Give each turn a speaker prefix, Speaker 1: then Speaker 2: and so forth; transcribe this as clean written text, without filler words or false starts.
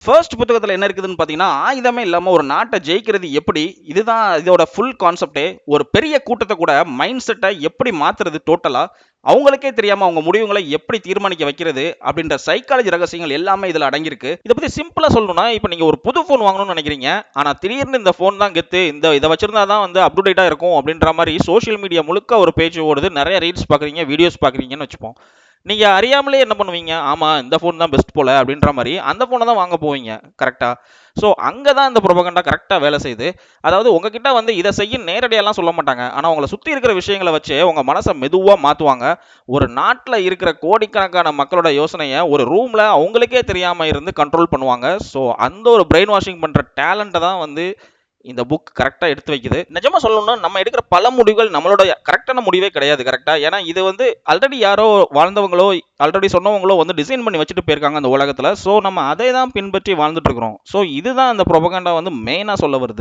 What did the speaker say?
Speaker 1: First புத்தகத்துல என்ன இருக்குதுன்னு பார்த்தீங்கன்னா, ஆயுதமே இல்லாம ஒரு நாட்ட ஜெயிக்கிறது எப்படி? இதுதான் இதோட ஃபுல் கான்செப்ட்டே. ஒரு பெரிய கூட்டத்த கூட மைண்ட் செட்ட எப்படி மாத்துறது டோட்டலா? அவங்களுக்கே தெரியாம அவங்க முடிவுகள எப்படி தீர்மானிக்க வைக்கிறது? அப்படின்ற சைக்காலஜி ரகசியங்கள் எல்லாமே இதுல அடங்கியிருக்கு. இத பத்தி சிம்பிளா சொல்லணும்னா, இப்ப நீங்க ஒரு புது ஃபோன் வாங்கணும்னு நெனைக்கிறீங்க. ஆனா திடீர்னு இந்த ஃபோன் தான் கெத்து. இத வச்சிருந்தா தான் வந்து அப் டு டேட்டா இருக்கும் அப்படின்ற மாரி சோசியல் மீடியா முழுக்க ஒரு பேச்சு ஓடுது. நெறைய ரீல்ஸ் பார்க்குறீங்க, வீடியோஸ் பார்க்குறீங்கன்னு வச்சுப்போம். நீங்க அறியாமலே என்ன பண்ணுவீங்க? ஆமா, இந்த ஃபோன் தான் பெஸ்ட் போல அப்படின்ற மாரி அந்த ஃபோன தான் வாங்க போவீங்க. கரெக்ட்டா? ஸோ அங்க தான் இந்த புரொபகண்டா கரெக்ட்டா வேலை செய்யுது. அதாவது உங்ககிட்ட வந்து இத செய்யின்னு நேரடியாலாம் சொல்ல மாட்டாங்க. ஆனா உங்கள சுத்தி இருக்கிற விஷயங்கள வச்சு உங்க மனச மெதுவா மாத்துவாங்க. ஒரு நாட்ல இருக்கிற கோடிக்கணக்கான மக்களோட யோசனைய ஒரு ரூம்ல அவங்களுக்கே தெரியாம இருந்து கண்ட்ரோல் பண்ணுவாங்க. ஸோ அந்த ஒரு பிரெயின் வாஷிங் பண்ற டேலண்ட்ட தான் வந்து இந்த புக் கரெக்ட்டா எடுத்து வைக்குது. நிஜமா சொல்லணும்னா, நம்ம எடுக்கிற பல முடிவுகள் நம்மளோட கரெக்ட்டான முடிவே கிடையாது. கரெக்ட்டா? ஏன்னா இது வந்து ஆல்ரெடி யாரோ வாழ்ந்தவங்களோ, ஆல்ரெடி சொன்னவங்களோ வந்து டிசைன் பண்ணி வச்சுட்டு போயிருக்காங்க அந்த உலகத்துல. ஸோ நம்ம அதை தான் பின்பற்றி வாழ்ந்துட்டு இருக்கிறோம். ஸோ இதுதான் அந்த புரொபகண்டா வந்து மெயினா சொல்ல வருது.